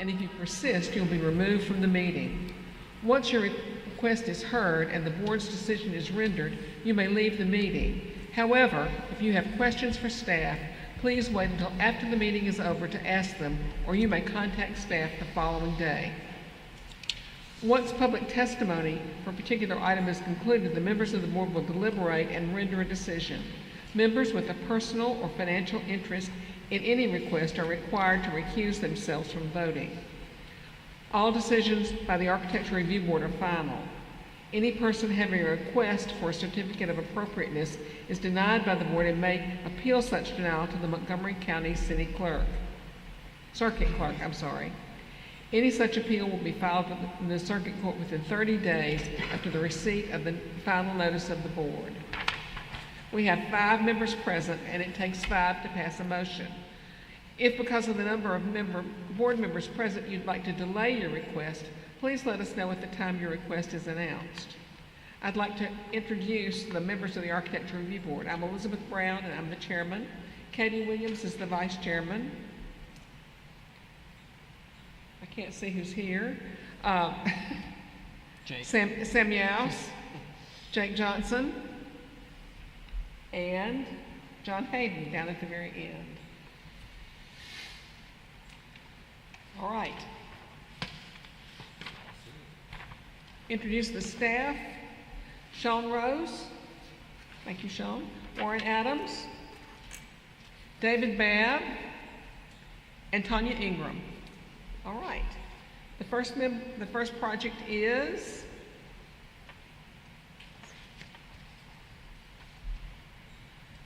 and if you persist, you'll be removed from the meeting. Once your request is heard and the board's decision is rendered, you may leave the meeting. However, if you have questions for staff, please wait until after the meeting is over to ask them, or you may contact staff the following day. Once public testimony for a particular item is concluded, the members of the board will deliberate and render a decision. Members with a personal or financial interest in any request are required to recuse themselves from voting. All decisions by the Architectural Review Board are final. Any person having a request for a certificate of appropriateness is denied by the board and may appeal such denial to the Montgomery County Circuit Clerk. Any such appeal will be filed in the circuit court within 30 days after the receipt of the final notice of the board. We have 5 members present, and it takes 5 to pass a motion. If because of the number of board members present you'd like to delay your request, please let us know at the time your request is announced. I'd like to introduce the members of the Architectural Review Board. I'm Elizabeth Brown, and I'm the chairman. Katie Williams is the vice chairman. I can't see who's here. Sam Youse, Jake Johnson, and John Hayden down at the very end. All right. Introduce the staff. Sean Rose. Thank you, Sean. Warren Adams. David Babb. And Tanya Ingram. All right. The first project is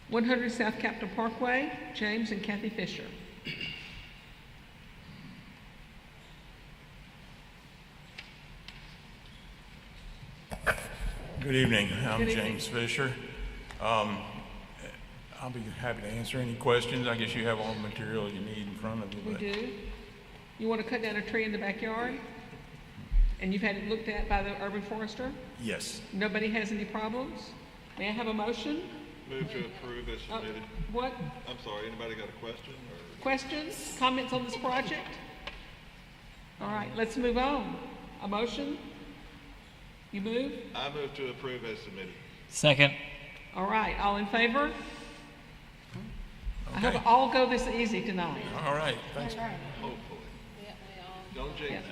100 South Capitol Parkway, James and Kathy Fisher. Good evening. I'm James Fisher. I'll be happy to answer any questions. I guess you have all the material you need in front of you. We do. You want to cut down a tree in the backyard? And you've had it looked at by the urban forester? Yes. Nobody has any problems? May I have a motion? Move to approve as submitted. What? I'm sorry, anybody got a question? Or? Questions, comments on this project? All right, let's move on. A motion? You move? I move to approve as submitted. Second. All right, all in favor? Okay. I hope all go this easy tonight. All right. Thanks. Hopefully. Don't jinx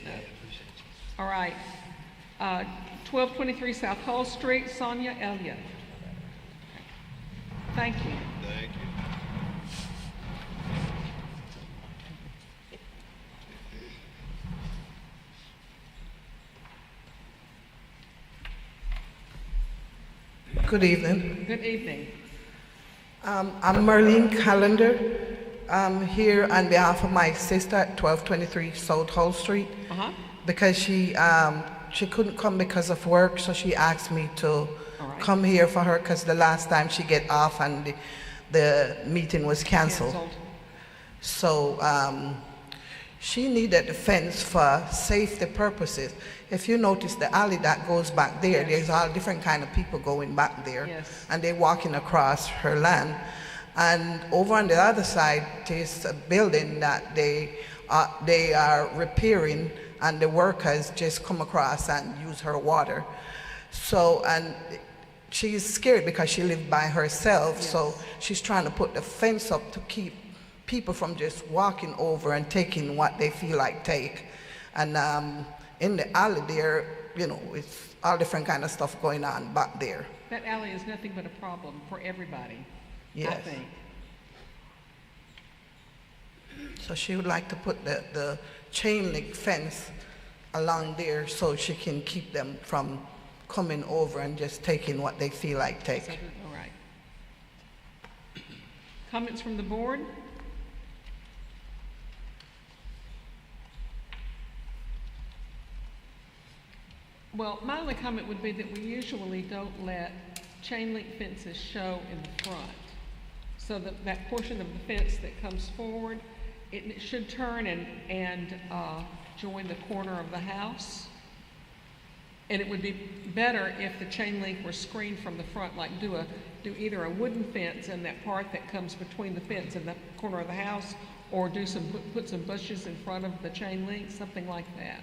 it. All right. 1223 South Hull Street, Sonia, Elliot. Thank you. Thank you. Good evening. Good evening. I'm Marlene Callender. I'm here on behalf of my sister at 1223 South Hull Street because she couldn't come because of work, so she asked me to come here for her because the last time she get off and the meeting was canceled. So she needed the fence for safety purposes. If you notice the alley that goes back there, there's all different kind of people going back there, and they're walking across her land. And over on the other side, there's a building that they are repairing, and the workers just come across and use her water. So, and she's scared because she lives by herself, so she's trying to put the fence up to keep people from just walking over and taking what they feel like take. And in the alley there, you know, it's all different kind of stuff going on back there. That alley is nothing but a problem for everybody, yes. I think. So she would like to put the chain link fence along there so she can keep them from coming over and just taking what they feel like take. All right. Comments from the board? Well, my only comment would be that we usually don't let chain link fences show in the front. So that portion of the fence that comes forward, it should turn and join the corner of the house. And it would be better if the chain link were screened from the front, like do either a wooden fence in that part that comes between the fence and the corner of the house, or put some bushes in front of the chain link, something like that.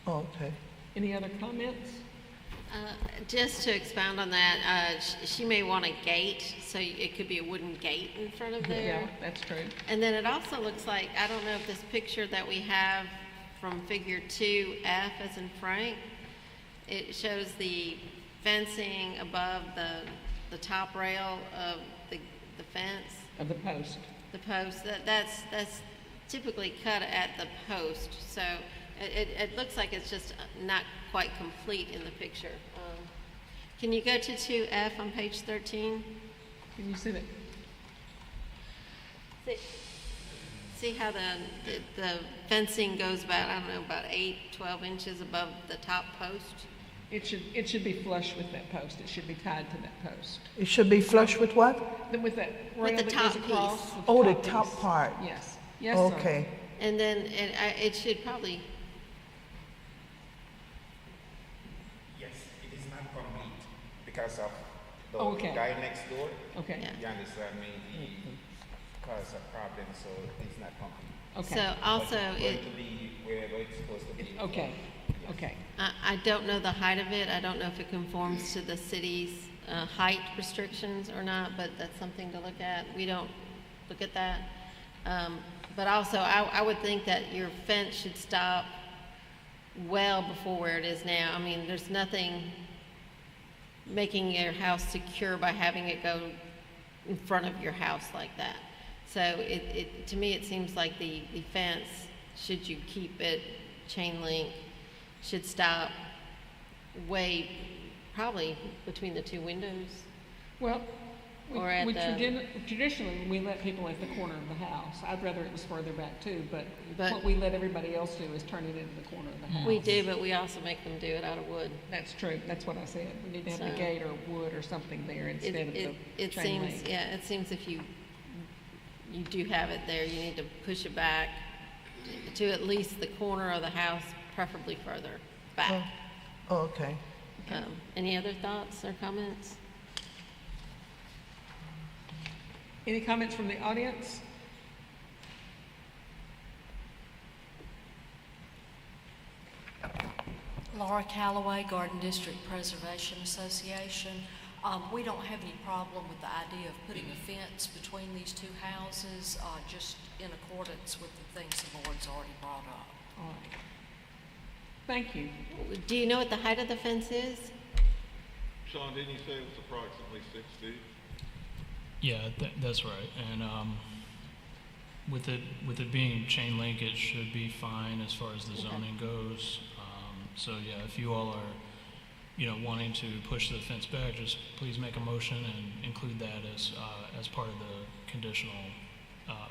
Oh, okay. Any other comments? Just to expound on that, she may want a gate, so it could be a wooden gate in front of there. Yeah, that's true. And then it also looks like, I don't know if this picture that we have from figure 2F as in Frank, it shows the fencing above the top rail of the fence. Of the post. The post, that's typically cut at the post, so it looks like it's just not quite complete in the picture. Can you go to 2F on page 13? Can you see that? See how the fencing goes about, I don't know, about 12 inches above the top post? It should be flush with that post. It should be tied to that post. It should be flush with what? Then with that rail With the that top goes across. piece. with Oh, the piece. top part. Yes. Yes, sir. Okay. And then it should probably, Yes, it is not complete because of the Okay. guy next door. Okay. Yeah. You understand me? He caused a problem, so it's not complete. Okay. so also, But it's going to be wherever it's supposed to be. Okay. Okay. I don't know the height of it. I don't know if it conforms to the city's height restrictions or not, but that's something to look at. We don't look at that. But also, I would think that your fence should stop well before where it is now. I mean, there's nothing making your house secure by having it go in front of your house like that. So to me, it seems like the fence, should you keep it chain link, should stop way, probably between the two windows. Well, Or at traditionally, we let people at the corner of the house. I'd rather it was further back too, but But- what we let everybody else do is turn it into the corner of the house. We do, but we also make them do it out of wood. That's true. That's what I said. We need to have the So- gate or wood or something there instead of the It chain seems, link. yeah, it seems if you do have it there, you need to push it back to at least the corner of the house, preferably further back. Oh, okay. Any other thoughts or comments? Any comments from the audience? Laura Calloway, Garden District Preservation Association. We don't have any problem with the idea of putting a fence between these two houses, just in accordance with the things the board's already brought up. All right. Thank you. Do you know what the height of the fence is? Sean, didn't you say it was approximately 6 feet? Yeah, that's right. And with it being chain link, it should be fine as far as the zoning goes. So yeah, if you all are, wanting to push the fence back, just please make a motion and include that as part of the conditional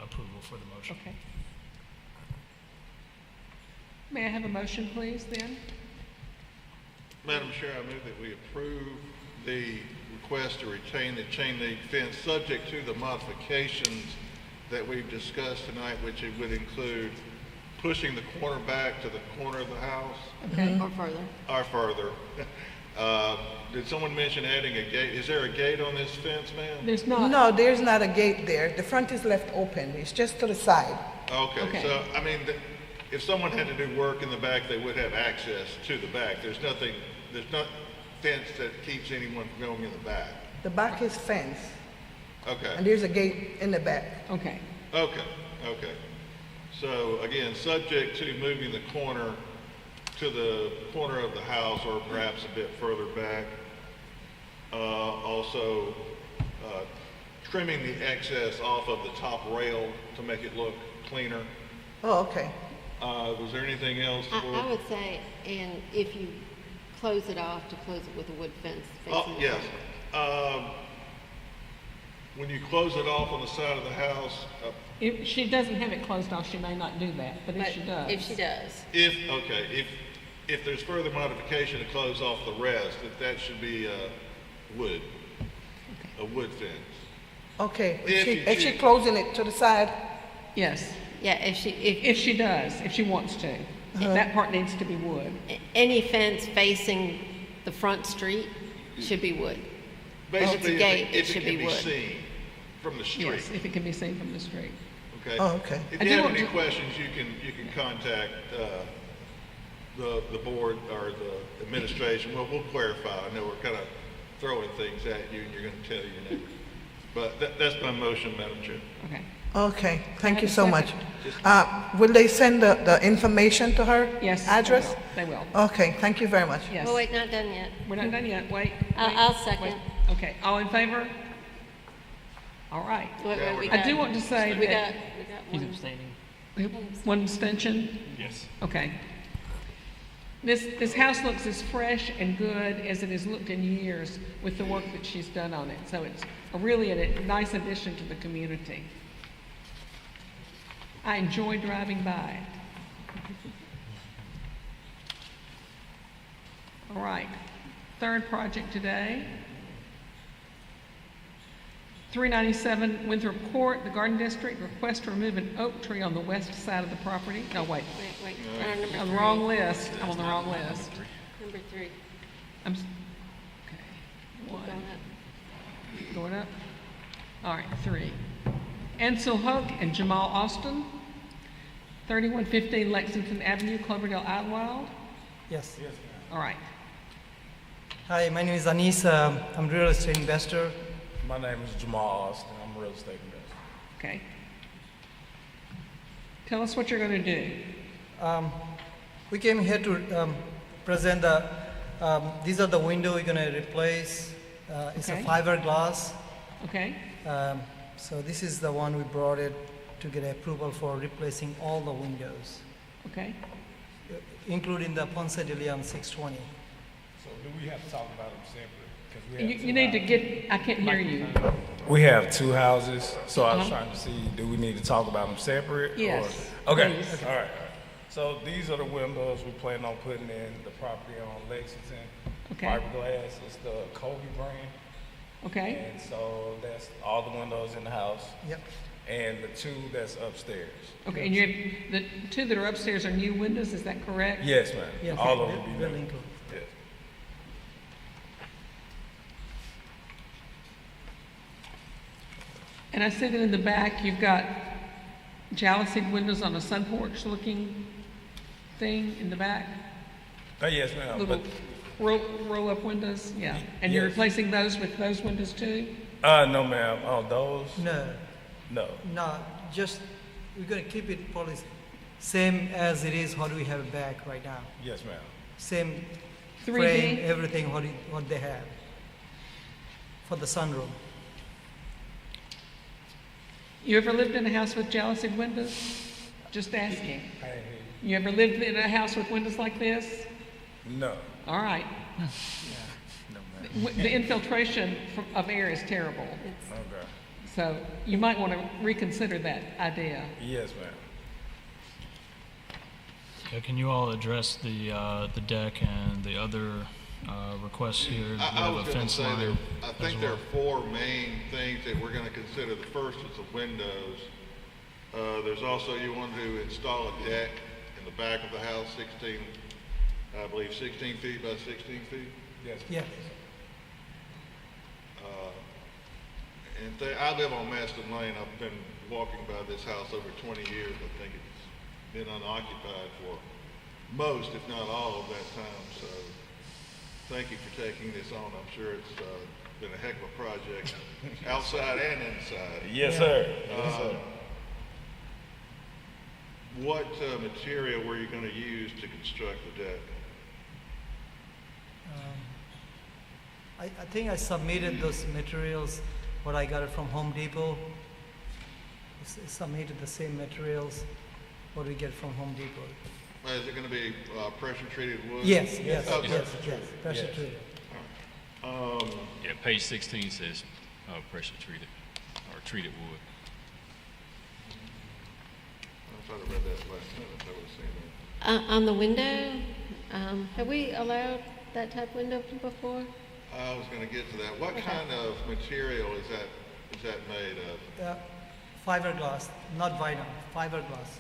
approval for the motion. Okay. May I have a motion, please, then? Madam Chair, I move that we approve the request to retain the chain link fence subject to the modifications that we've discussed tonight, which it would include pushing the corner back to the corner of the house Okay. Or further? or further. Did someone mention adding a gate? Is there a gate on this fence, ma'am? There's not. No, there's not a gate there. The front is left open. It's just to the side. Okay, Okay. so, I mean, if someone had to do work in the back, they would have access to the back. There's no fence that keeps anyone from going in the back. The back is fence, and Okay, there's a gate in the back. Okay. okay. So again, subject to moving the corner to the corner of the house or perhaps a bit further back. Also, trimming the excess off of the top rail to make it look cleaner. Oh, okay. Was there anything else? I would say, and if you close it off, to close it with a wood fence facing the Yes. front. When you close it off on the side of the house, If she doesn't have it closed off, she may not do that, but if But she does. if she does. if there's further modification to close off the rest, that should be wood, a wood fence. Okay. If you Is she choose. closing it to the side? Yes, Yeah, if if she does, if she wants to. That part needs to be wood. any fence facing the front street should be wood. Basically, gate, it if should it can be be wood. seen from the street. Yes, if it can be seen from the street. okay? Oh, okay. If I you do have want any to- questions, you can contact the board or the administration. Well, we'll clarify. I know we're kind of throwing things at you, and you're going to tell your neighbor. But that's my motion, Madam Chair. Okay. Okay, thank you have a so much. second? Will they send the information to her? Yes. Address? They will. Okay, thank you very much. Yes. Oh, wait, not done yet. We're not done yet. Wait. I'll wait, second. wait. Okay. All in favor? All right. Wait, we I got- do want to say We that got one. one abstention. Yes. Okay. This house looks as fresh and good as it has looked in years with the work that she's done on it. So it's really a nice addition to the community. I enjoy driving by. All right. Third project today. 397 Winthrop Court, the Garden District, request to remove an oak tree on the west side of the property. No, wait. Wait, we're on number On the three. wrong list. I'm on the wrong list. Number 3. Okay. Keep One. going up. Going up. All right, 3. Ansel Hoque and Jamal Austin, 3115 Lexington Avenue, Cloverdale Idlewild. Yes. All right. Hi, my name is Anis. I'm a real estate investor. My name is Jamal Austin. I'm a real estate investor. Okay. Tell us what you're going to do. We came here to present the, these are the window we're gonna replace. It's a Okay. fiberglass. Okay? So this is the one we brought it to get approval for replacing all the windows, Okay? including the Ponce de Leon 620. So do we have to talk about them separate? 'Cause we have You need to get, I can't hear you. We have two houses, so I was Uh-huh. trying to see, do we need to talk about them separate? or- Yes, Okay, please. all right. So these are the windows we plan on putting in the property on Lexington. Okay. Fiberglass is the Kobe brand. Okay? And so that's all the windows in the house. Yep. And the two that's upstairs. Okay, and the two that are upstairs are new windows, is that correct? Yes, ma'am. Yes. All of them will be Will new. include. Yes. And I see that in the back, you've got jalousied windows on a sun porch looking thing in the back? Oh, yes, ma'am. Little But, roll-up windows, yeah. And you're Yes. replacing those with those windows too? no, ma'am. Oh, those? No, No. no, just, we're gonna keep it probably same as it is, what we have back right now. Yes, ma'am. Same 3D? frame, everything, what they have for the sunroom. You ever lived in a house with jalousied windows? Just asking. You ever lived in a house with windows like this? No. All right. The infiltration of air is terrible, Okay. so you might want to reconsider that idea. Yes, ma'am. Yeah, can you all address the deck and the other requests here? We I have was a going to fence say line I as think there well. are 4 main things that we're going to consider. The first is the windows. There's also, you want to install a deck in the back of the house, 16 feet by 16 feet. Yes. Yeah, I live on Maston Lane. I've been walking by this house over 20 years. I think it's been unoccupied for most, if not all, of that time. So thank you for taking this on. I'm sure it's been a heck of a project, outside and inside. Yes, sir. Yes, sir. What material were you going to use to construct the deck? I think I submitted those materials, what I got it from Home Depot. Submitted the same materials, what we get from Home Depot. Is it going to be pressure treated wood? Yes, yes, Oh, yes, pressure yes, treated. pressure Yes. treated. Yeah, page 16 says pressure treated or treated wood. I thought I read that last minute. I would have seen that. On the window, have we allowed that type window before? I was going to get to that. What kind of material is that made of? Fiberglass, not vinyl, fiberglass.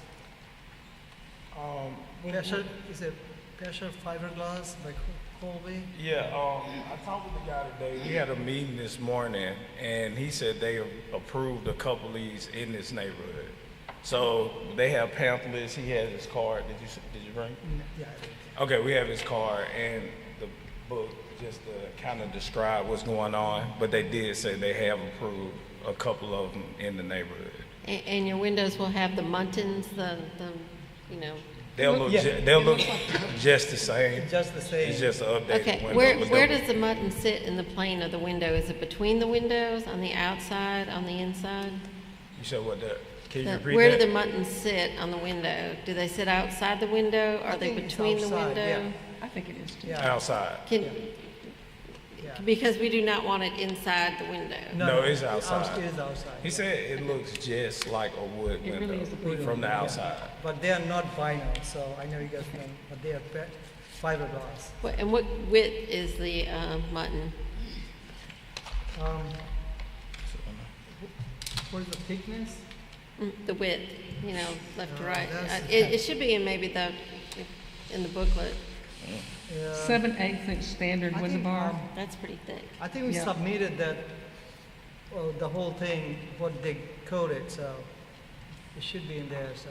Pressure, is it pressure fiberglass like Colby? Yeah, I talked with the guy today. We had a meeting this morning, and he said they approved a couple of these in this neighborhood. So they have pamphlets. He has his card. Did you bring? Yeah. Okay, we have his card and the book just to kind of describe what's going on. But they did say they have approved a couple of them in the neighborhood. And your windows will have the muntins, you know. They'll look just the same. Just the same. It's just an updated Okay, window. where does the mutton sit in the plane of the window? Is it between the windows, on the outside, on the inside? You said what? Can you repeat Where that? do the muttons sit on the window? Do they sit outside the window? Are they think it's between the outside, window? yeah. I think it is too. Yeah. Outside. Because we do not want it inside the window. No, it's outside. It is outside. He said it looks just like a wood It window really is a wood from the window. outside. But they are not vinyl, so I know you guys know, but they are fiberglass. And what width is the mutton? What is the thickness? The width, you know, left to right. that's- It should be in maybe in the booklet. Yeah. 7/8 inch standard I window think, bar. That's pretty thick. I think we Yeah. submitted that, the whole thing, what they coded, so it should be in there, so.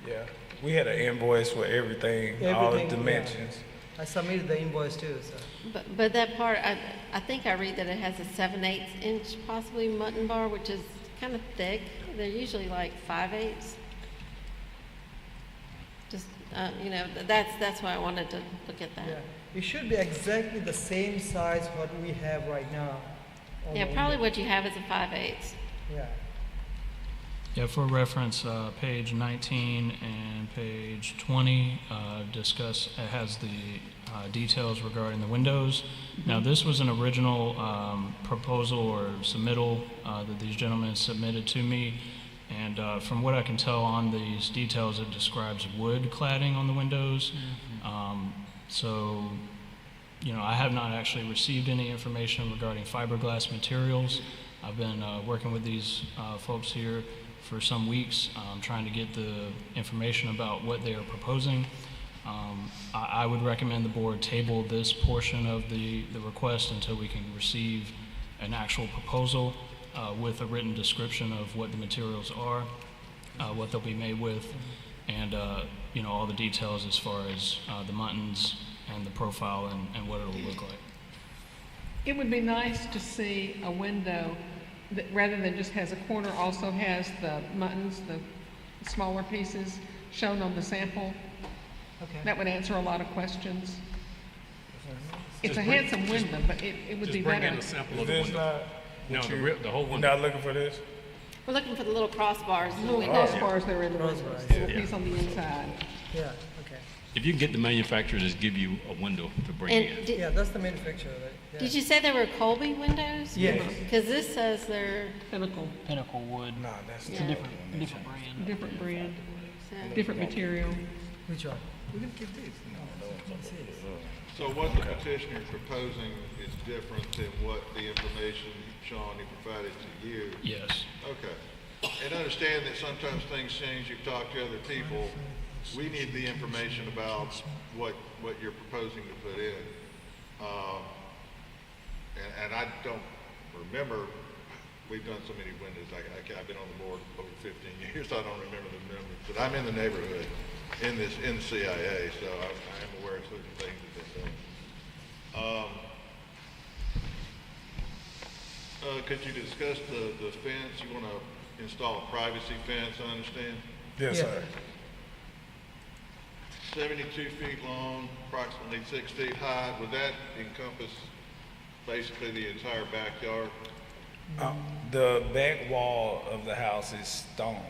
Yeah. We had an invoice for everything, all the Everything, yeah. dimensions. I submitted the invoice too, so. But that part, I think I read that it has a 7/8 inch possibly mutton bar, which is kind of thick. They're usually like 5/8. Just, you know, that's why I wanted to look at that. Yeah, it should be exactly the same size what we have right now. on Yeah, the probably window. what you have is a 5/8. Yeah, Yeah, for reference, page 19 and page 20 it has the details regarding the windows. Now, this was an original proposal or submittal that these gentlemen submitted to me, and from what I can tell on these details, it describes wood cladding on the windows. So, you know, I have not actually received any information regarding fiberglass materials. I've been working with these folks here for some weeks, trying to get the information about what they are proposing. I would recommend the board table this portion of the request until we can receive an actual proposal with a written description of what the materials are, what they'll be made with, and you know, all the details as far as the muttons and the profile and what it'll look like. It would be nice to see a window that rather than just has a corner, also has the muttons, the smaller pieces shown on the sample. okay. That would answer a lot of questions. It's a handsome window, but it would be Just bring in better. a sample of the This window. not, No, the whole you're window. not looking for this? We're looking for the little crossbars in the Little window. crossbars that are in the windows, Crossbars, the little yeah. piece on the inside. Yeah, okay. If you can get the manufacturer to just give you a window to bring And in. did, Yeah, that's the manufacturer, right? Yeah. did you say they were Colby windows? Yes. Because this says they're, Pinnacle, Pinnacle wood. No, that's Yeah. not Different brand. different brand, so- different material. Which one? We can get this. So what the petitioner is proposing is different than what the information, Sean, he provided to you? Yes. Okay. And understand that sometimes things change, you've talked to other people. We need the information about what you're proposing to put in. And I don't remember, we've done so many windows, I've been on the board over 15 years, I don't remember the numbers, but I'm in the neighborhood in CIA, so I am aware of certain things that they're doing. Could you discuss the fence? You want to install a privacy fence, I understand? Yes, Yeah. sir. 72 feet long, approximately 6 feet high. Would that encompass basically the entire backyard? The back wall of the house is stone.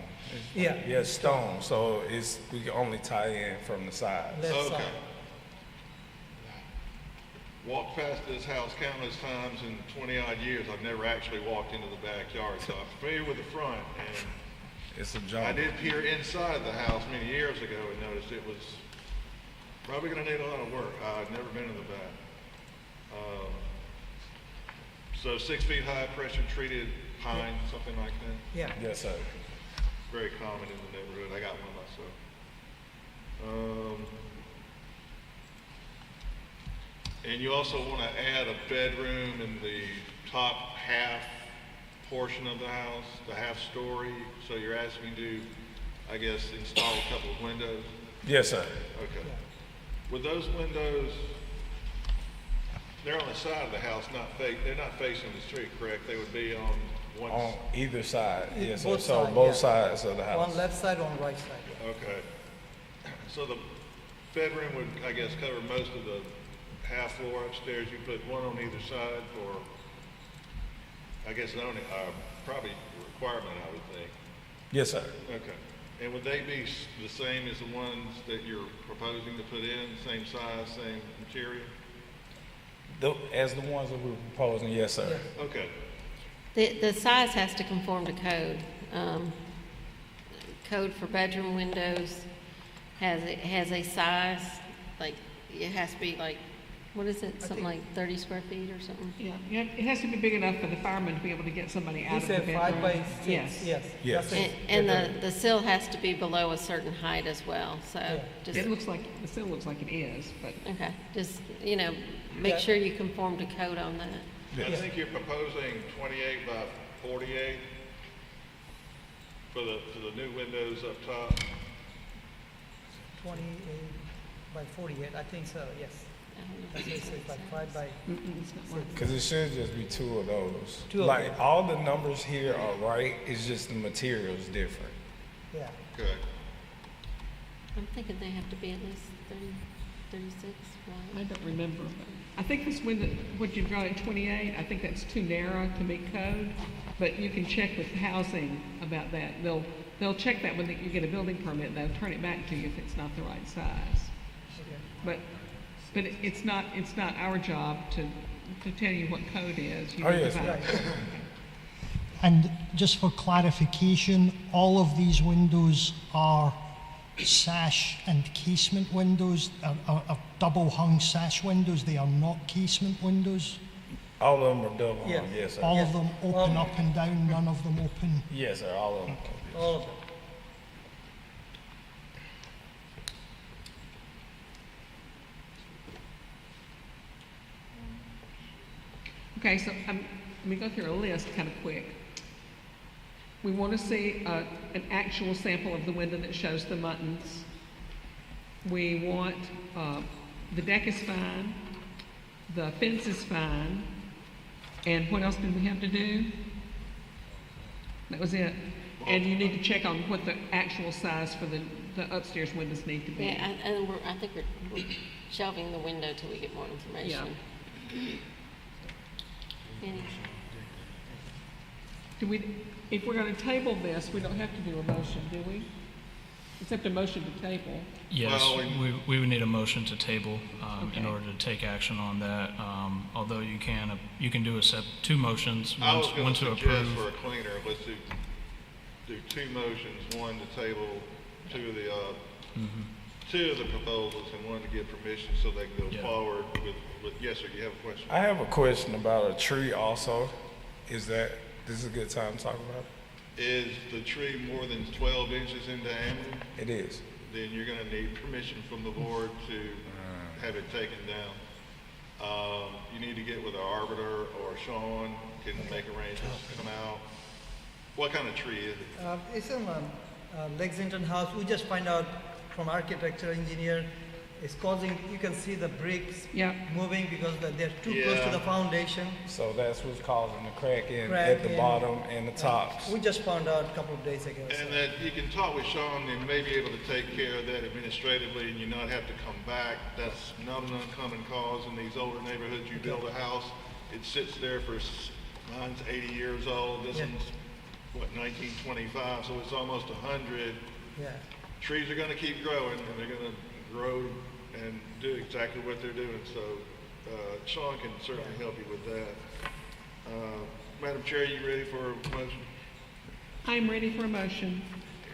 Yeah. Yeah, stone, so we can only tie in from the sides. Left Okay. side. Walked past this house countless times in 20-odd years. I've never actually walked into the backyard, so I'm familiar with the front. And It's a I jump. did peer inside the house many years ago and noticed it was probably going to need a lot of work. I've never been in the back. So 6 feet high, pressure treated pine, something like that. Yeah. Yes, sir. Very common in the neighborhood. I got one myself. And you also want to add a bedroom in the top half portion of the house, the half story. So you're asking to I guess, install a couple of windows? Yes, sir. Okay. With those windows, they're on the side of the house, they're not facing the street, correct? They would be on one. On either side, yes, sir. Both So side, both yeah. sides of the house. One left side, one right side. Okay. So the bedroom would, I guess, cover most of the half floor upstairs. You put one on either side for, I guess, probably a requirement, I would think. Yes, sir. Okay. And would they be the same as the ones that you're proposing to put in, same size, same material? As the ones that we're proposing, yes, sir. Okay. The size has to conform to code. Code for bedroom windows has a size, like, it has to be like, what is it, something like 30 square feet or something? Yeah, it has to be big enough for the fireman to be able to get somebody out He of the said bedroom. 5 by 6, Yes. Yes. That's it. And the sill has to be below a certain height as well, so Yeah. just, It looks like, the sill looks like it is, but okay, just, make Yeah. sure you conform to code on that. I think you're proposing 28 by 48 for the new windows up top. 28 by 48, I think so, yes. That's what it says, like 5 by it's not 6. like. Because it should just be two of those. Two of Like, them. all the numbers here are right, it's just the material's different. Yeah. Okay. I'm thinking they have to be at least 30, 36 I wide. don't remember. I think this window, what you've got at 28, I think that's too narrow to meet code, but you can check with housing about that. They'll check that when you get a building permit, they'll turn it back to you if it's not the right size. But it's not our job to tell you what code is. You Oh, need to yes, find- right. And just for clarification, all of these windows are sash and casement windows, are double hung sash windows. They are not casement windows. All of them are double Yes. hung, yes, sir. All of them open up and down, none of them open. Yes, sir, all of them. All of them. Okay, so let me go through a list kind of quick. We want to see an actual sample of the window that shows the muttons. We want, the deck is fine, the fence is fine, and what else did we have to do? That was it. And you need to check on what the actual size for the upstairs windows need to be. Yeah, and I think we're shelving the window till we get more information. Any- If we're going to table this, we don't have to do a motion, do we? Except a motion to table. Yes, Well, we would need a motion to table in Okay. order to take action on that. Although you can do two motions, I was one going to to suggest approve. for a cleaner, let's do two motions, one to table two of the proposals and one to give permission so they can go Yeah. forward with, yes, sir, you have a question? I have a question about a tree also. This is a good time to talk about it? Is the tree more than 12 inches in diameter? It is. Then you're gonna need permission from the board to have it taken down. You need to get with our arbiter or Sean, can make arrangements to come out. What kind of tree is it? It's in Lexington house. We just find out from architecture engineer, it's causing, you can see the bricks Yeah. moving because they're too close to the foundation. So that's what's causing the crack at Crack the in. bottom and the tops. We just found out a couple of days ago. And that you can talk with Sean and may be able to take care of that administratively and you not have to come back. That's not an uncommon cause in these older neighborhoods. You build a house, it sits there for, mine's 80 years old, this Yeah. one's, 1925, so it's almost 100. Yeah. Trees are gonna keep growing and they're gonna grow and do exactly what they're doing. So, Sean can certainly help you with that. Madam Chair, you ready for a motion? I'm ready for a motion.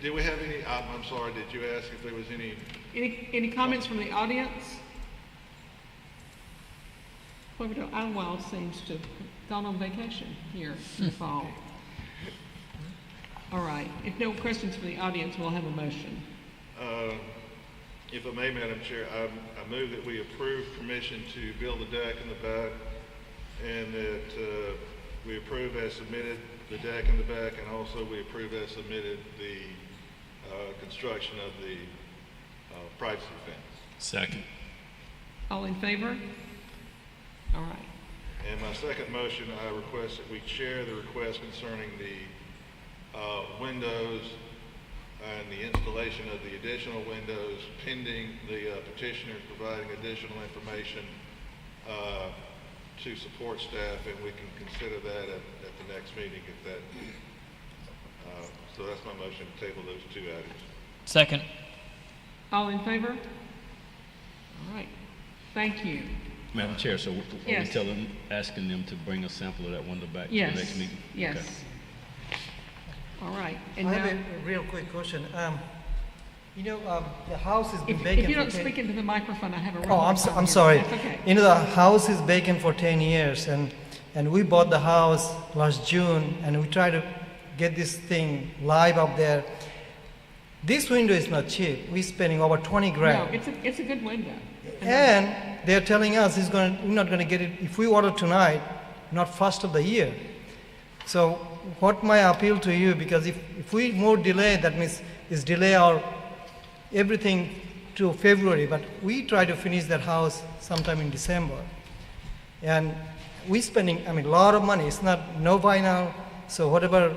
Did we have any, I'm sorry, did you ask if there was any? Any comments from the audience? Cloverdale Idlewild seems to have gone on vacation here in the fall. All right, if no questions from the audience, we'll have a motion. If I may, Madam Chair, I move that we approve permission to build a deck in the back and that we approve as submitted the deck in the back and also we approve as submitted the construction of the privacy fence. Second. All in favor? All right. And my second motion, I request that we share the request concerning the windows and the installation of the additional windows pending the petitioner providing additional information to support staff, and we can consider that at the next meeting if that, so that's my motion, to table those two items. Second. All in favor? All right. Thank you. Madam Chair, so are we Yes. asking them to bring a sample of that window back to Yes. the next meeting? Yes. Okay. All right. And I now, have a real quick question. The house has been if vacant you for don't 10 speak into the microphone, I have a real Oh, hard time I'm hearing. sorry. That's okay. The house is vacant for 10 years, and we bought the house last June, and we tried to get this thing live up there. This window is not cheap. We're spending over 20 No, grand. it's a good window. And they're telling us we're not going to get it, if we order tonight, not first of the year. So what my appeal to you, because if we more delay, that means is delay our everything to February, but we try to finish that house sometime in December. And we're spending, a lot of money. It's not no vinyl, so whatever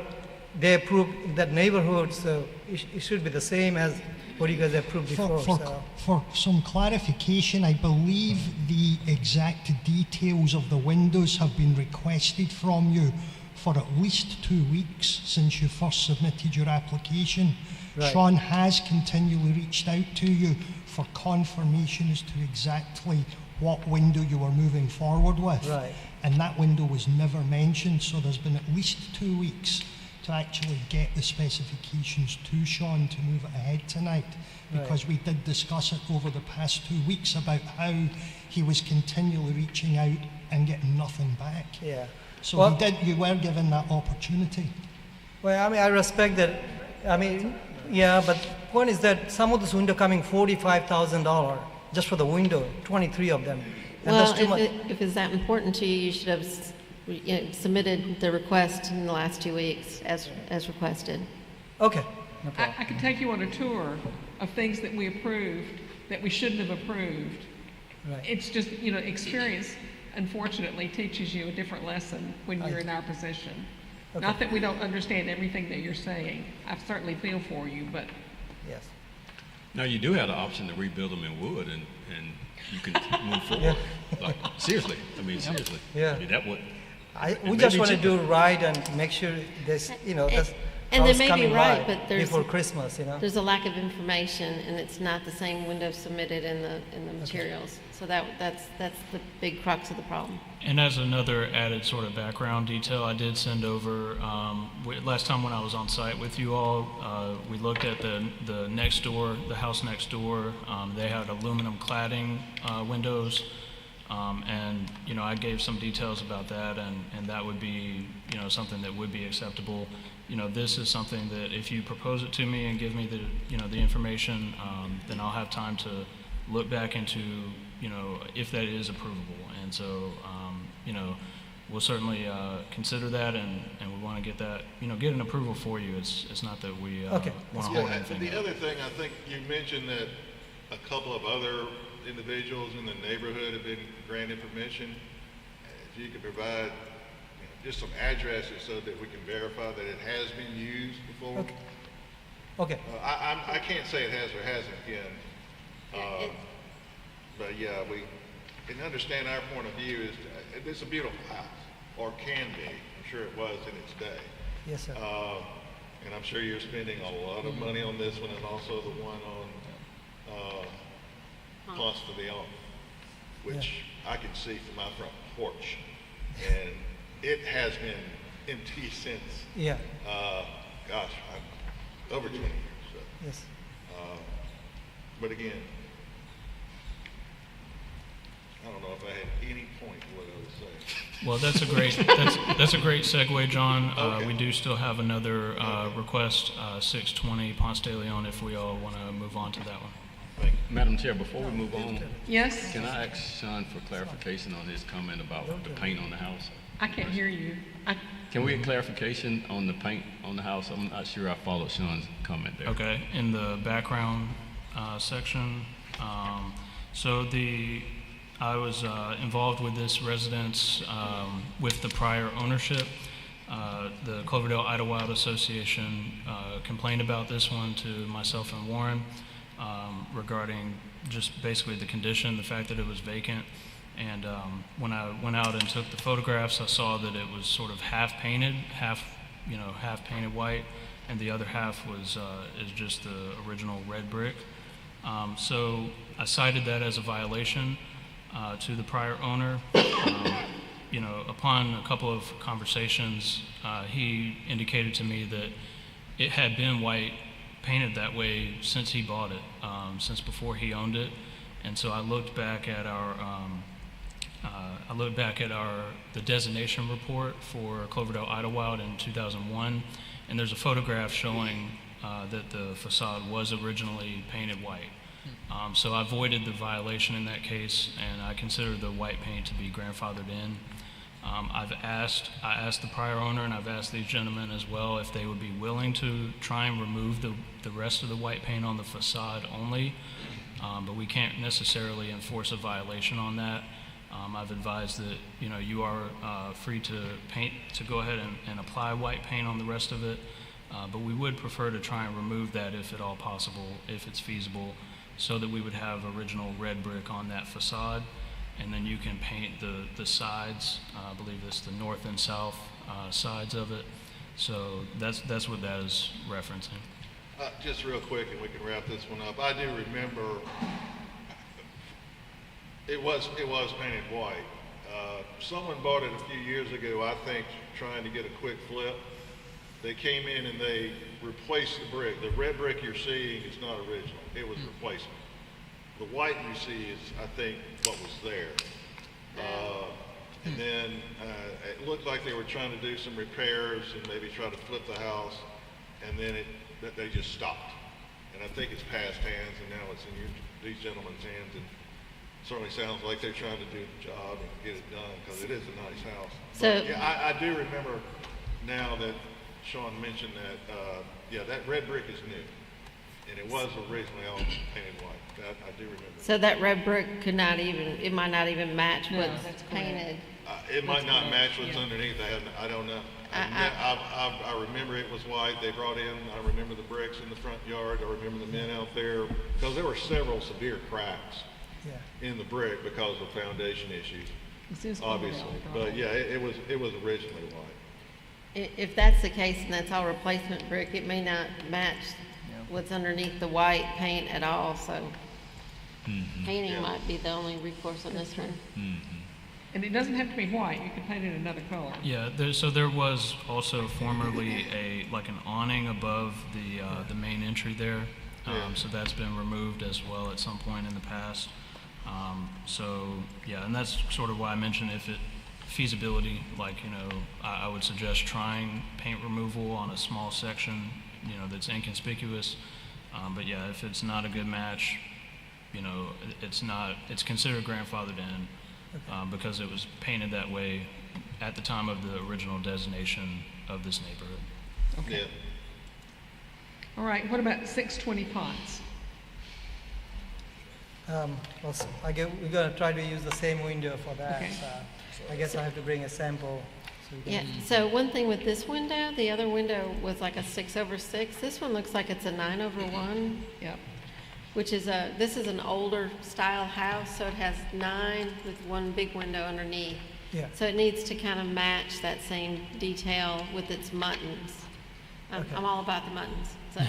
they approve in that neighborhood, so it should be the same as what you guys approved before. For some clarification, I believe the exact details of the windows have been requested from you for at least 2 weeks since you first submitted your application. Right. Sean has continually reached out to you for confirmation as to exactly what window you were moving forward with. Right. And that window was never mentioned, so there's been at least 2 weeks to actually get the specifications to Sean to move it ahead tonight, because we did discuss it over the past 2 weeks about how he was continually reaching out and getting nothing back. Yeah. So Well- you were given that opportunity. Well, I respect that. Yeah, but one is that some of this window coming $45,000 just for the window, 23 of them. And Well, that's too much. if it's that important to you, you should have submitted the request in the last 2 weeks as requested. Okay. I could take you on a tour of things that we approved that we shouldn't have approved. Right. It's just, experience, unfortunately, teaches you a different lesson when you're in our position. Okay. Not that we don't understand everything that you're saying. I certainly feel for you, but Yes. Now, you do have the option to rebuild them in wood, and you can move forward. Like, seriously. Seriously. Yeah. That would. We just want to do right and make sure this, that's And they house may be coming right, live but there's before Christmas, there's a lack of information, and it's not the same window submitted in the materials. So that's the big crux of the problem. And as another added sort of background detail, I did send over, last time when I was on site with you all, we looked at the next door, the house next door. They had aluminum cladding windows. And, I gave some details about that, and that would be, something that would be acceptable. This is something that if you propose it to me and give me the information, then I'll have time to look back into, if that is approvable. And so, we'll certainly consider that, and we want to get that, get an approval for you. It's not that we want to hold anything The up. other thing, I think you mentioned that a couple of other individuals in the neighborhood have been granted permission. If you could provide just some addresses so that we can verify that it has been used before. Okay. I can't say it has or hasn't again. But yeah, we can understand our point of view is it's a beautiful house, or can be. I'm sure it was in its day. Yes, sir. And I'm sure you're spending a lot of money on this one and also the one on Ponce de Leon, which I can see from my front porch. And it has been empty since, over 20 years. So. Yes. But again, I don't know if I had any point to what I was saying. Well, that's a great segue, John. Okay. We do still have another request, 620 Ponce de Leon, if we all want to move on to that one. Madam Chair, before we move on, yes? can I ask Sean for clarification on his comment about the paint on the house? I can't hear you. Can we get clarification on the paint on the house? I'm not sure I followed Sean's comment there. Okay, in the background section, I was involved with this residence with the prior ownership. The Cloverdale Idlewild Association complained about this one to myself and Warren regarding just basically the condition, the fact that it was vacant. And when I went out and took the photographs, I saw that it was sort of half painted, half painted white, and the other half was is just the original red brick. So I cited that as a violation to the prior owner. Upon a couple of conversations, he indicated to me that it had been white painted that way since he bought it, since before he owned it. And so I looked back at the designation report for Cloverdale Idlewild in 2001, and there's a photograph showing that the facade was originally painted white. So I avoided the violation in that case, and I consider the white paint to be grandfathered in. I asked the prior owner, and I've asked these gentlemen as well if they would be willing to try and remove the rest of the white paint on the facade only, but we can't necessarily enforce a violation on that. I've advised that you are free to go ahead and apply white paint on the rest of it, but we would prefer to try and remove that if at all possible, if it's feasible, so that we would have original red brick on that facade, and then you can paint the sides. I believe it's the north and south sides of it. So that's what that is referencing. Just real quick, and we can wrap this one up. I do remember it was painted white. Someone bought it a few years ago, I think, trying to get a quick flip. They came in and they replaced the brick. The red brick you're seeing is not original. It was replacement. The white you see is, I think, what was there. And then it looked like they were trying to do some repairs and maybe try to flip the house, and then they just stopped. And I think it's past hands, and now it's in these gentlemen's hands. And certainly sounds like they're trying to do the job and get it done, because it is a nice house. So, but, yeah, I do remember now that Sean mentioned that, that red brick is new, and it was originally all painted white. That I do remember. So that red brick it might not even match what's painted. It might not match what's underneath. I don't know. I remember it was white. They brought in, I remember the bricks in the front yard. I remember the men out there, because there were several severe cracks in the brick because of foundation issues, obviously. But yeah, it was originally white. If that's the case and that's all replacement brick, it may not match what's underneath the white paint at all. So painting might be the only recourse on this one. And it doesn't have to be white. You can paint it another color. Yeah. There was also formerly an awning above the main entry there. So that's been removed as well at some point in the past. And that's sort of why I mentioned feasibility, I would suggest trying paint removal on a small section, that's inconspicuous. But yeah, if it's not a good match, it's considered grandfathered in because it was painted that way at the time of the original designation of this neighborhood. Okay. Yeah. All right, what about 620 Ponce? We're going to try to use the same window for that. Okay. I guess I have to bring a sample. So one thing with this window, the other window was like a 6/6. This one looks like it's a 9/1. Yep. Which is this is an older style house, so it has 9 with one big window underneath. Yeah. So it needs to kind of match that same detail with its muttons. I'm all about the muttons. So.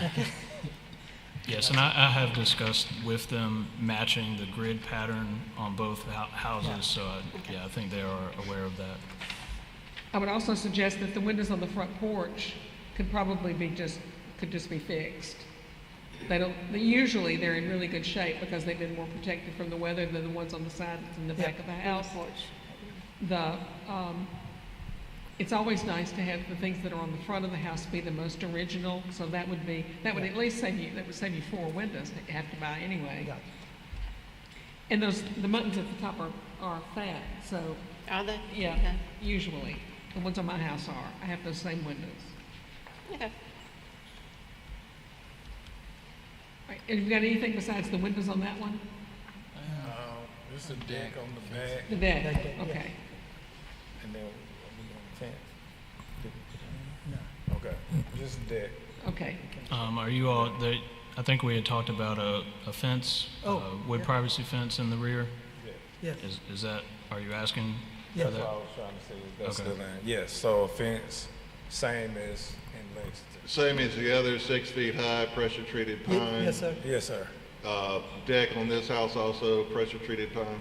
Yes, and I have discussed with them matching the grid pattern on both houses, so I think they are aware of that. I would also suggest that the windows on the front porch could probably could just be fixed. Usually they're in really good shape because they've been more protected from the weather than the ones on the side that's in the back of the house. It's always nice to have the things that are on the front of the house be the most original, so that would at least save you 4 windows that you have to buy anyway. And the buttons at the top are fat, so, Are they? yeah, Okay. usually. The ones on my house are. I have those same windows. Okay. All right, have you got anything besides the windows on that one? There's a deck on the back. The deck, Deck, yeah. okay. And then we gonna fence. Okay, just a deck. Okay. Are you all, I think we had talked about a fence, wood privacy fence in the rear. Yes. Is that, are you asking for That's that? what I was trying to say, is that's Okay. the line. Yes, so a fence, same as in Lexington. Same as the other, 6 feet high, pressure treated pine. Yes, sir. Yes, sir. Deck on this house also pressure treated pine,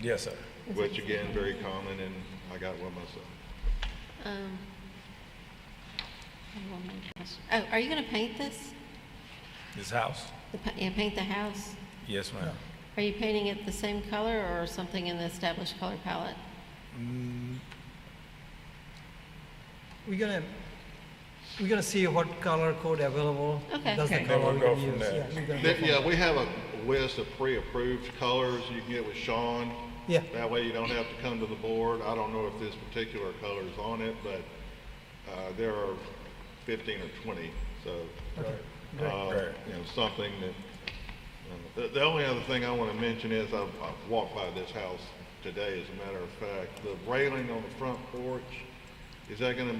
Yes, sir. which again, very common, and I got one myself. I have one more question. Oh, are you gonna paint this? This house? Yeah, paint the house? Yes, ma'am. Are you painting it the same color or something in the established color palette? We're gonna see what color code available. Okay. That's the Okay. color Then we're we'll go gonna from use. there. Yeah, we're gonna go from Yeah, we have a list of pre-approved colors you can get with Sean. Yeah. That way you don't have to come to the board. I don't know if this particular color is on it, but there are 15 or 20, so. Great. Something that, the only other thing I want to mention is I've walked by this house today, as a matter of fact. The railing on the front porch, is that gonna,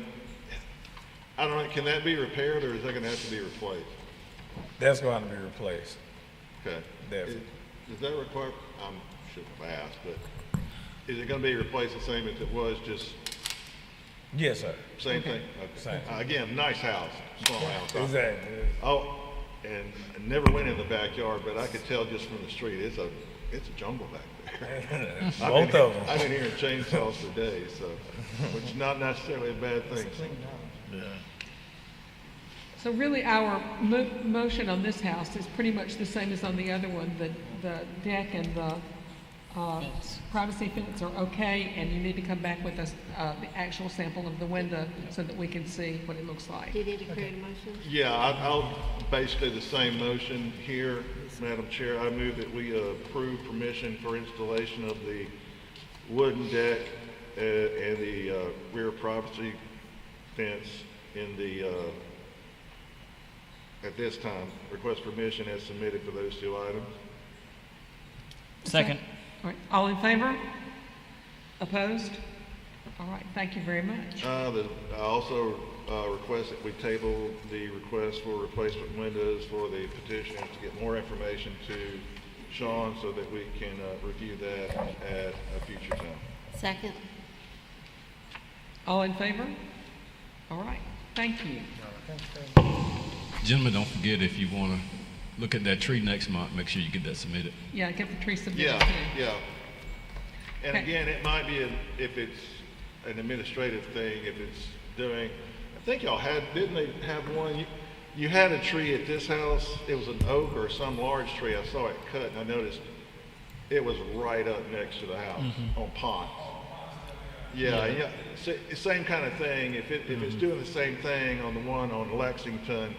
I don't know, can that be repaired or is that gonna have to be replaced? That's going to be replaced. Okay. Definitely. Does that require, I shouldn't have asked, but is it gonna be replaced the same as it was, just Yes, sir. same thing? Same. Okay. Again, nice house, small house. Exactly. Oh, and I never went in the backyard, but I could tell just from the street, it's a jungle back there. Both of them. I've been hearing chainsaws for days, so, which is not necessarily a bad thing. So really, our motion on this house is pretty much the same as on the other one. The deck and the privacy fence are okay, and you need to come back with us, the actual sample of the window so that we can see what it looks like. Do you need to create a motion? Yeah, I'll basically the same motion here, Madam Chair. I move that we approve permission for installation of the wooden deck and the rear privacy fence in the, at this time, request permission as submitted for those two items. Second. All right, all in favor? Opposed? All right, thank you very much. I also request that we table the request for replacement windows for the petitioners to get more information to Sean so that we can review that at a future time. Second. All in favor? All right, thank you. Gentlemen, don't forget, if you want to look at that tree next month, make sure you get that submitted. Yeah, get the tree submitted Yeah, too. yeah. And Okay. again, it might be, if it's an administrative thing, if it's doing, I think y'all had, didn't they have one? You had a tree at this house, it was an oak or some large tree, I saw it cut and I noticed it was right up next to the house on Ponce. Yeah, same kind of thing. If it's doing the same thing on the one on Lexington,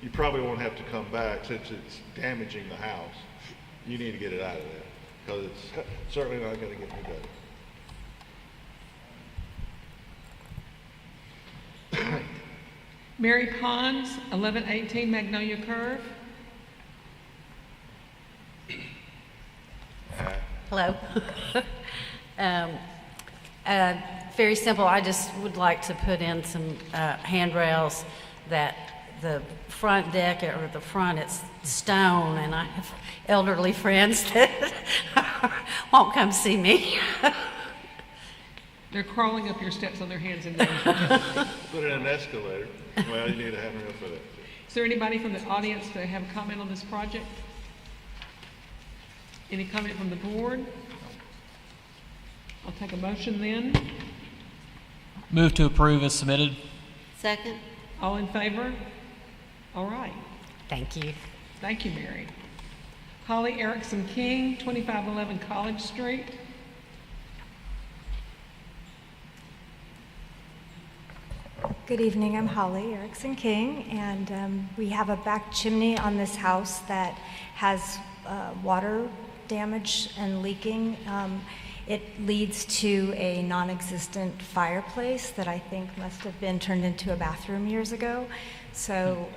you probably won't have to come back since it's damaging the house. You need to get it out of there because it's certainly not going to get any better. Mary Pons, 1118 Magnolia Curve. Hello. Very simple. I just would like to put in some handrails that the front deck or the front, it's stone, and I have elderly friends that won't come see me. They're crawling up your steps on their hands and knees. Put it in an escalator. Well, you need a handrail for that. Is there anybody from the audience to have a comment on this project? Any comment from the board? I'll take a motion then. Move to approve as submitted. Second. All in favor? All right. Thank you. Thank you, Mary. Holly Erickson King, 2511 College Street. Good evening, I'm Holly Erickson King, and we have a back chimney on this house that has water damage and leaking. It leads to a non-existent fireplace that I think must have been turned into a bathroom years ago. So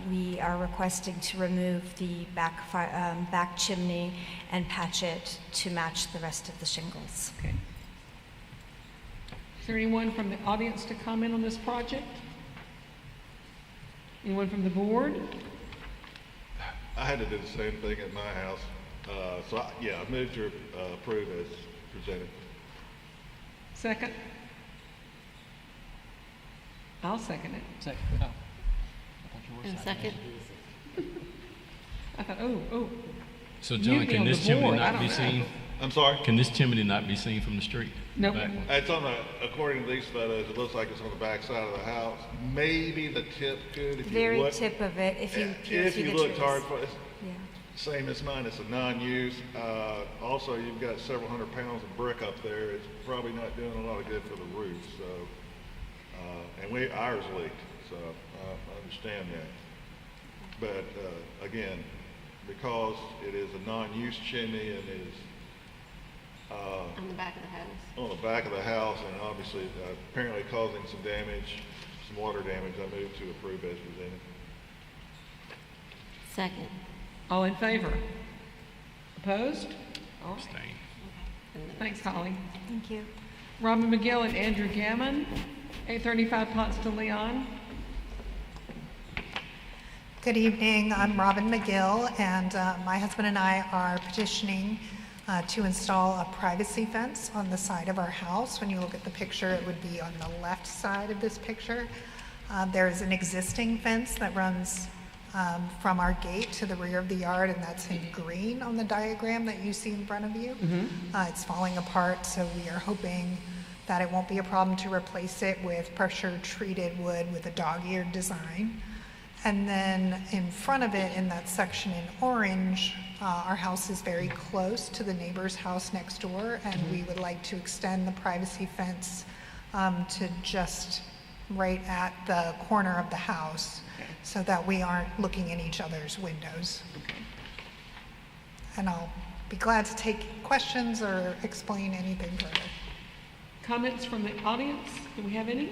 we are requesting to remove the back chimney and patch it to match the rest of the shingles. Okay. Is there anyone from the audience to comment on this project? Anyone from the board? I had to do the same thing at my house. I moved to approve as presented. Second? I'll second it. Second. Oh. I thought you were And second? I thought, oh. So You John, be can on this the chimney board, I not be don't know. seen? I'm sorry? Can this chimney not be seen from the street? No. Back? It's according to these photos, it looks like it's on the back side of the house. Maybe the tip could, if you Very look. tip of it, if you If you looked hard for it, Yeah. same as mine, it's a non-use. Also, you've got several hundred pounds of brick up there. It's probably not doing a lot of good for the roof, so. And ours leaked, so I understand that. But, again, because it is a non-use chimney and is, On the back of the house. on the back of the house and obviously apparently causing some damage, some water damage, I move to approve as presented. Second. All in favor? Opposed? All right. Abstain. Thanks, Holly. Thank you. Robin McGill and Andrew Gammon, 835 Ponce de Leon. Good evening. I'm Robin McGill, and my husband and I are petitioning to install a privacy fence on the side of our house. When you look at the picture, it would be on the left side of this picture. There is an existing fence that runs from our gate to the rear of the yard, and that's in green on the diagram that you see in front of you. It's falling apart, so we are hoping that it won't be a problem to replace it with pressure-treated wood with a dog-eared design. And then in front of it, in that section in orange, our house is very close to the neighbor's house next door, and we would like to extend the privacy fence to just right at the corner of the house, so that we aren't looking in each other's windows. And I'll be glad to take questions or explain anything further. Comments from the audience? Do we have any?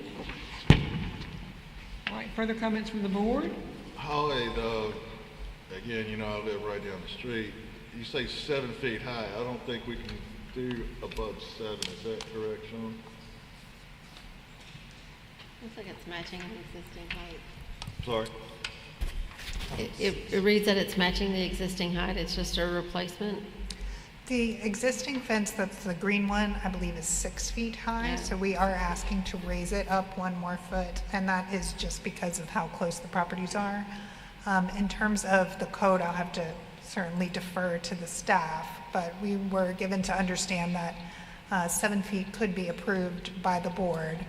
All right, further comments from the board? Holly, though, again, I live right down the street. You say 7 feet high. I don't think we can do above 7. Is that correct, Sean? Looks like it's matching the existing height. Sorry? It reads that it's matching the existing height, it's just a replacement? The existing fence, that's the green one, I believe is 6 feet high, Yeah. so we are asking to raise it up 1 more foot, and that is just because of how close the properties are. In terms of the code, I'll have to certainly defer to the staff, but we were given to understand that 7 feet could be approved by the board.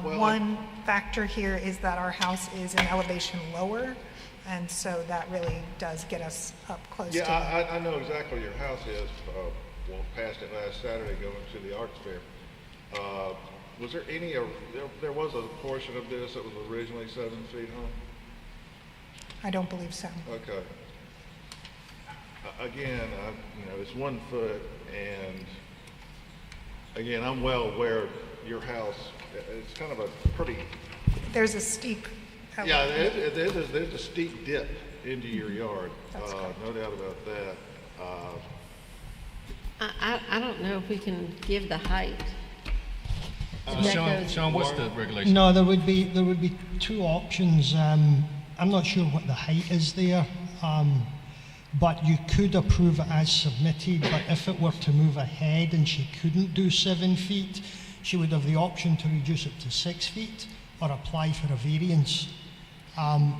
One factor here is that our house is in elevation lower, and so that really does get us up close to. Yeah, I know exactly where your house is. Walked past it last Saturday going to the arts fair. Was there any, there was a portion of this that was originally 7 feet high? I don't believe so. Okay. Again, it's 1 foot, and again, I'm well aware of your house. It's kind of a pretty. There's a steep. Yeah, there's a steep dip into your yard. No doubt about that. I don't know if we can give the height. Sean, what's the regulation? No, there would be 2 options. I'm not sure what the height is there, but you could approve it as submitted. But if it were to move ahead and she couldn't do 7 feet, she would have the option to reduce it to 6 feet or apply for a variance.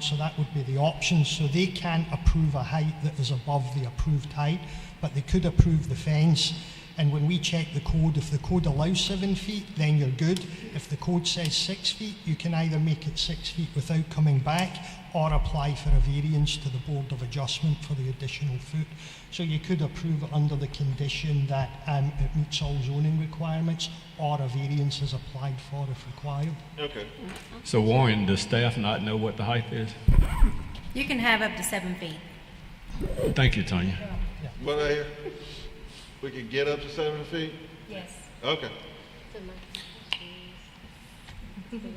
So that would be the option. So they can't approve a height that is above the approved height, but they could approve the fence. And when we check the code, if the code allows 7 feet, then you're good. If the code says 6 feet, you can either make it 6 feet without coming back or apply for a variance to the Board of Adjustment for the additional foot. So you could approve it under the condition that it meets all zoning requirements, or a variance is applied for if required. Okay. So Warren, does staff not know what the height is? You can have up to 7 feet. Thank you, Tanya. What I hear? We can get up to 7 feet? Yes. Okay.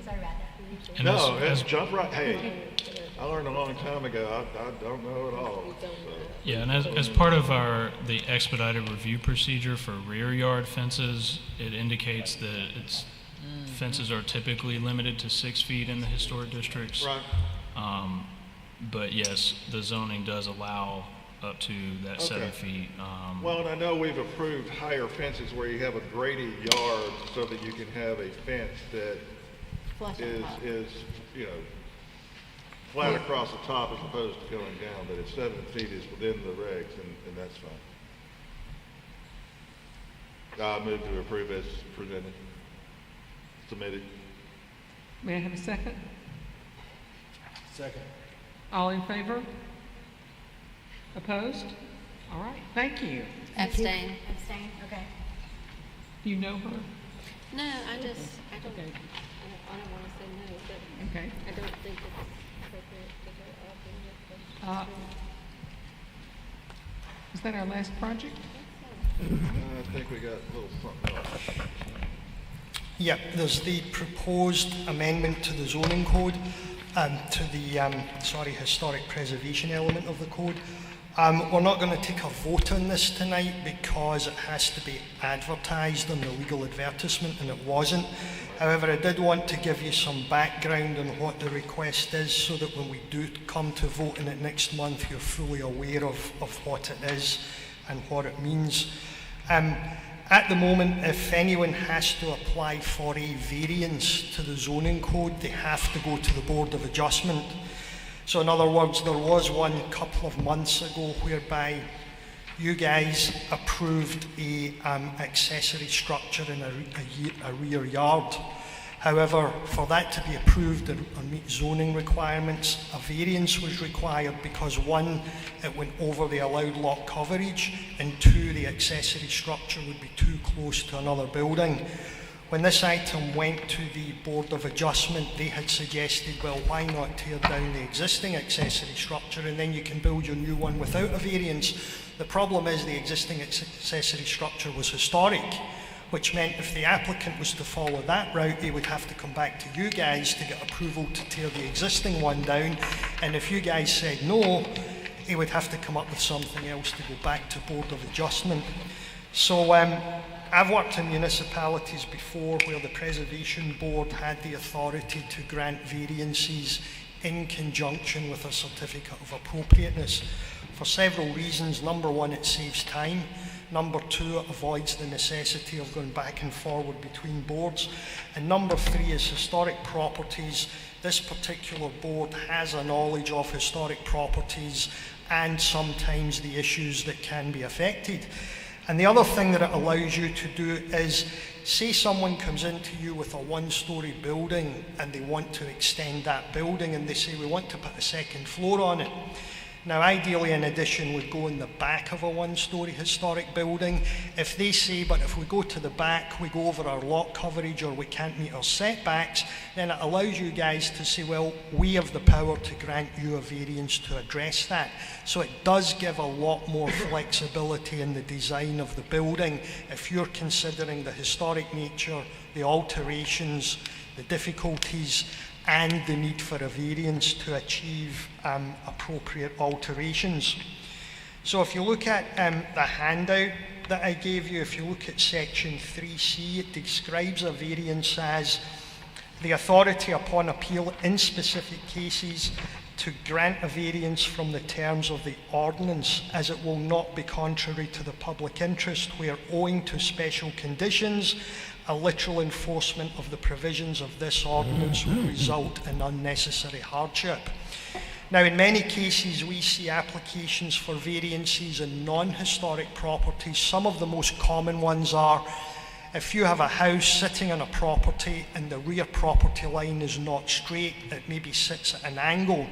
Sorry about that. And No, jump right, hey, I learned a long time ago, I don't know it all. So. Yeah, and as part of the expedited review procedure for rear yard fences, it indicates that fences are typically limited to 6 feet in the historic districts. Right. But yes, the zoning does allow up to that 7 feet. Well, and I know we've approved higher fences where you have a graded yard so that you can have a fence that is, you know, flat across the top as opposed to going down, but if 7 feet is within the regs, then that's fine. I move to approve as presented, submitted. May I have a second? Second. All in favor? Opposed? All right, thank you. Abstain. Abstain, okay. Do you know her? No, I don't Okay. want to say no, but Okay. I don't think it's appropriate to go up in your question. Is that our last project? I think we got a little something else. Yeah, there's the proposed amendment to the zoning code, to the historic preservation element of the code. We're not going to take a vote on this tonight because it has to be advertised on the legal advertisement, and it wasn't. However, I did want to give you some background on what the request is so that when we do come to vote on it next month, you're fully aware of what it is and what it means. At the moment, if anyone has to apply for a variance to the zoning code, they have to go to the Board of Adjustment. So in other words, there was one a couple of months ago whereby you guys approved a accessory structure in a rear yard. However, for that to be approved and meet zoning requirements, a variance was required because 1, it went over the allowed lot coverage, and 2, the accessory structure would be too close to another building. When this item went to the Board of Adjustment, they had suggested, well, why not tear down the existing accessory structure and then you can build your new one without a variance. The problem is the existing accessory structure was historic, which meant if the applicant was to follow that route, they would have to come back to you guys to get approval to tear the existing one down. And if you guys said no, he would have to come up with something else to go back to Board of Adjustment. So I've worked in municipalities before where the Preservation Board had the authority to grant variances in conjunction with a certificate of appropriateness for several reasons. Number 1, it saves time. Number 2, it avoids the necessity of going back and forward between boards. And number 3 is historic properties. This particular board has a knowledge of historic properties and sometimes the issues that can be affected. And the other thing that it allows you to do is, say someone comes into you with a 1-story building and they want to extend that building and they say, we want to put a 2nd floor on it. Now, ideally, an addition would go in the back of a 1-story historic building. If they say, but if we go to the back, we go over our lot coverage or we can't meet our setbacks, then it allows you guys to say, well, we have the power to grant you a variance to address that. So it does give a lot more flexibility in the design of the building if you're considering the historic nature, the alterations, the difficulties, and the need for a variance to achieve appropriate alterations. So if you look at the handout that I gave you, if you look at section 3C, it describes a variance as the authority upon appeal in specific cases to grant a variance from the terms of the ordinance, as it will not be contrary to the public interest where, owing to special conditions, a literal enforcement of the provisions of this ordinance will result in unnecessary hardship. Now, in many cases, we see applications for variances in non-historic properties. Some of the most common ones are if you have a house sitting on a property and the rear property line is not straight, it maybe sits at an angle,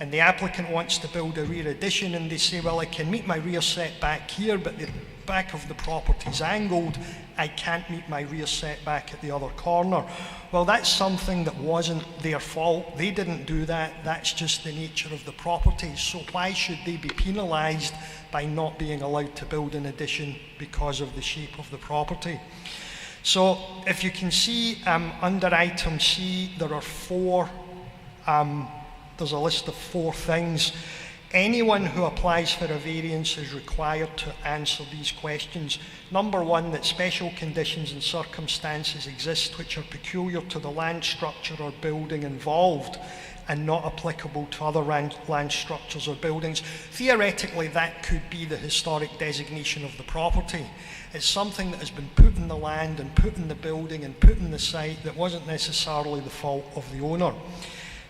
and the applicant wants to build a rear addition and they say, well, I can meet my rear setback here, but back of the property's angled, I can't meet my rear setback at the other corner. Well, that's something that wasn't their fault. They didn't do that. That's just the nature of the property. So why should they be penalised by not being allowed to build an addition because of the shape of the property? So if you can see under item C, there are there's a list of 4 things. Anyone who applies for a variance is required to answer these questions. Number 1, that special conditions and circumstances exist which are peculiar to the land structure or building involved and not applicable to other land structures or buildings. Theoretically, that could be the historic designation of the property. It's something that has been put in the land and put in the building and put in the site that wasn't necessarily the fault of the owner.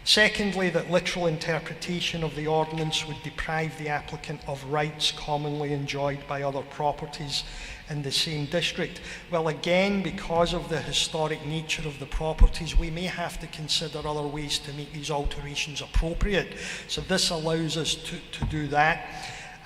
Secondly, that literal interpretation of the ordinance would deprive the applicant of rights commonly enjoyed by other properties in the same district. Well, again, because of the historic nature of the properties, we may have to consider other ways to make these alterations appropriate. So this allows us to do that.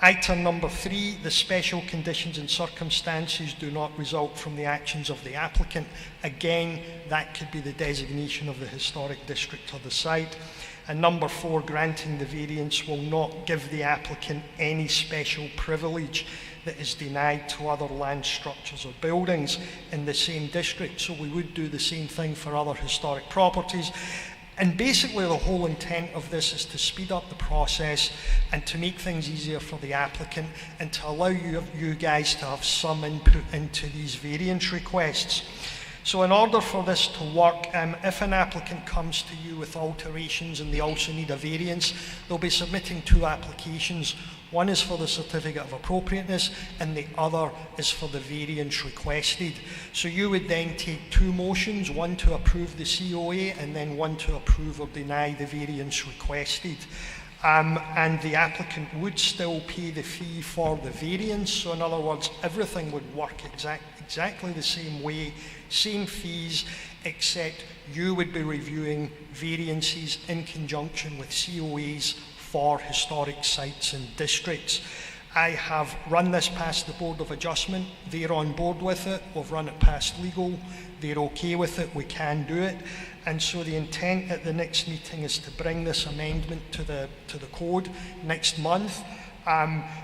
Item number 3, the special conditions and circumstances do not result from the actions of the applicant. Again, that could be the designation of the historic district or the site. And number 4, granting the variance will not give the applicant any special privilege that is denied to other land structures or buildings in the same district. So we would do the same thing for other historic properties. And basically the whole intent of this is to speed up the process and to make things easier for the applicant and to allow you guys to have some input into these variance requests. So in order for this to work, if an applicant comes to you with alterations and they also need a variance, they'll be submitting 2 applications. One is for the certificate of appropriateness and the other is for the variance requested. So you would then take 2 motions, one to approve the COA and then one to approve or deny the variance requested. And the applicant would still pay the fee for the variance. So in other words, everything would work exactly the same way, same fees, except you would be reviewing variances in conjunction with COAs for historic sites and districts. I have run this past the Board of Adjustment. They're on board with it. We've run it past legal. They're okay with it. We can do it. And so the intent at the next meeting is to bring this amendment to the code next month.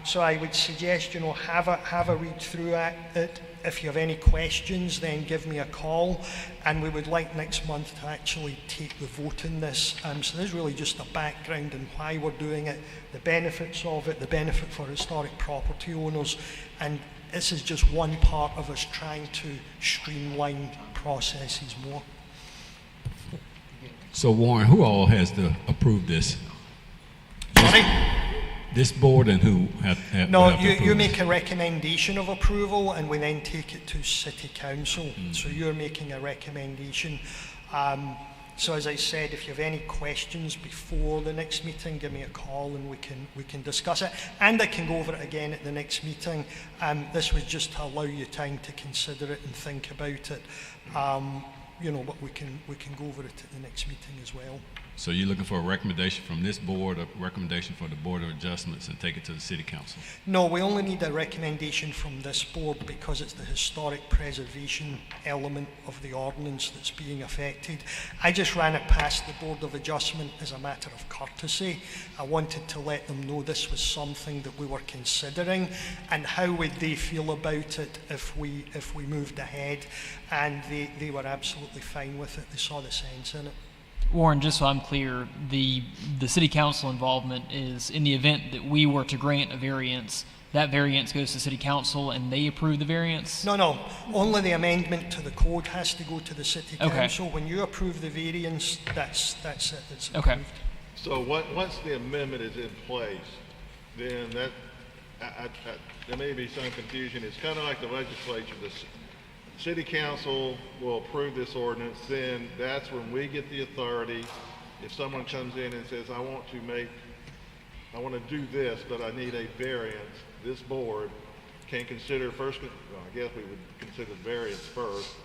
So I would suggest, have a read through it. If you have any questions, then give me a call, and we would like next month to actually take the vote in this. So this is really just a background on why we're doing it, the benefits of it, the benefit for historic property owners, and this is just one part of us trying to streamline processes more. So Warren, who all has to approve this? Sorry? This board and who have No, have to approve you this? make a recommendation of approval and we then take it to City Council. So you're making a recommendation. So as I said, if you have any questions before the next meeting, give me a call and we can discuss it. And I can go over it again at the next meeting. This was just to allow you time to consider it and think about it. But we can go over it at the next meeting as well. So you're looking for a recommendation from this board, a recommendation for the Board of Adjustments, and take it to the City Council? No, we only need a recommendation from this board because it's the historic preservation element of the ordinance that's being affected. I just ran it past the Board of Adjustment as a matter of courtesy. I wanted to let them know this was something that we were considering and how would they feel about it if we moved ahead, and they were absolutely fine with it. They saw the sense in it. Warren, just so I'm clear, the city council involvement is in the event that we were to grant a variance, that variance goes to city council and they approve the variance? No. Only the amendment to the code has to go to the city council. Okay. When you approve the variance, that's it. It's approved. Okay. So once the amendment is in place, then that there may be some confusion. It's kind of like the legislature. The City Council will approve this ordinance, then that's when we get the authority. If someone comes in and says, I want to do this, but I need a variance, this board can consider first, I guess we would consider the variance first.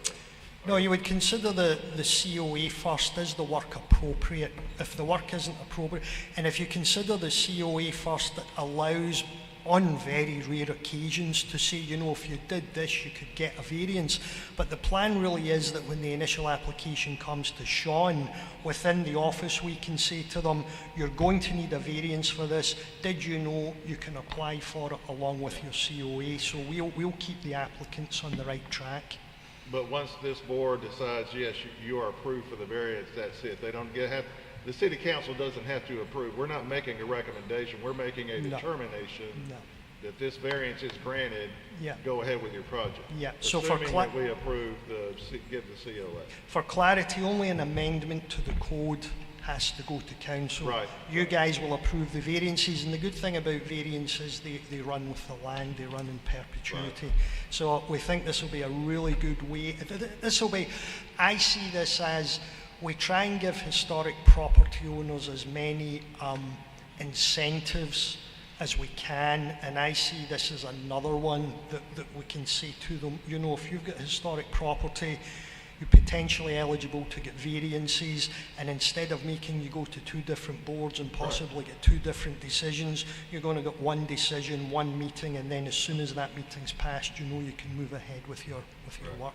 No, you would consider the COA first. Is the work appropriate? If the work isn't appropriate, and if you consider the COA first that allows on very rare occasions to say, you know, if you did this, you could get a variance. But the plan really is that when the initial application comes to Sean, within the office, we can say to them, you're going to need a variance for this. Did you know you can apply for it along with your COA? So we'll keep the applicants on the right track. But once this board decides, yes, you are approved for the variance, that's it. They don't the city council doesn't have to approve. We're not making a recommendation. We're making a determination that this variance is granted. Yeah. Go ahead with your project. Yeah. So for that we approve give the COA. For clarity, only an amendment to the code has to go to council. Right. You guys will approve the variances, and the good thing about variances, they run with the land, they run in perpetuity. Right. So we think this will be a really good way. I see this as, we try and give historic property owners as many incentives as we can, and I see this as another one that we can say to them, you know, if you've got historic property, you're potentially eligible to get variances, and instead of making you go to 2 different boards and possibly get 2 different decisions, you're going to get one decision, one meeting, and then as soon as that meeting's passed, you know you can move ahead with your work.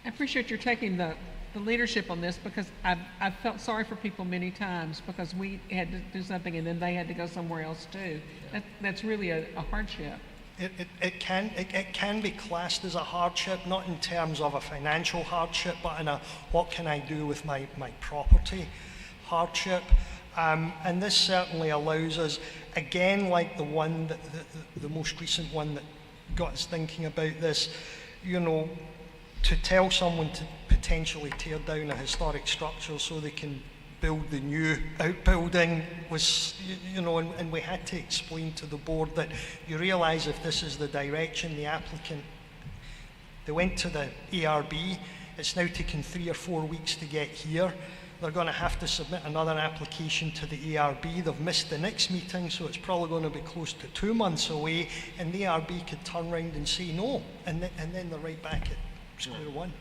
I appreciate your taking the leadership on this, because I've felt sorry for people many times because we had to do something and then they had to go somewhere else too. That's really a hardship. It can be classed as a hardship, not in terms of a financial hardship, but in a what can I do with my property hardship. And this certainly allows us, again, like the one that the most recent one that got us thinking about this, you know, to tell someone to potentially tear down a historic structure so they can build the new outbuilding was, you know, and we had to explain to the board that you realise if this is the direction the applicant, they went to the ARB, it's now taken 3 or 4 weeks to get here. They're going to have to submit another application to the ARB. They've missed the next meeting, so it's probably going to be close to 2 months away, and the ARB could turn around and say no, and then they're right back at square one.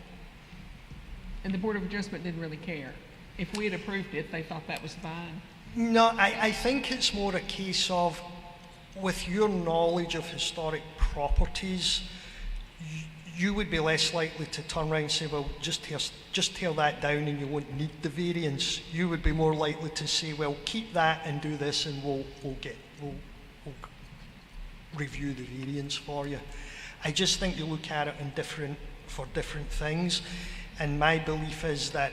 And the Board of Adjustment didn't really care. If we had approved it, they thought that was fine. No, I think it's more a case of, with your knowledge of historic properties, you would be less likely to turn around and say, well, just tear that down and you won't need the variance. You would be more likely to say, well, keep that and do this, and we'll review the variance for you. I just think you look at it for different things, and my belief is that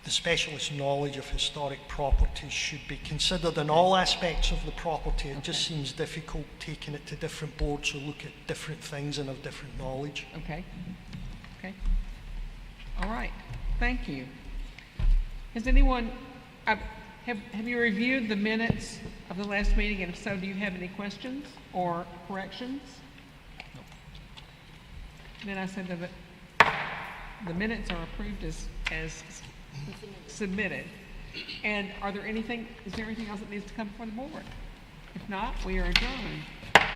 the specialist knowledge of historic properties should be considered in all aspects of the property. It just seems difficult taking it to different boards who look at different things and have different knowledge. Okay. All right. Thank you. Has anyone, have you reviewed the minutes of the last meeting? And if so, do you have any questions or corrections? No. Then I said that the minutes are approved as submitted. And is there anything else that needs to come before the board? If not, we are adjourned.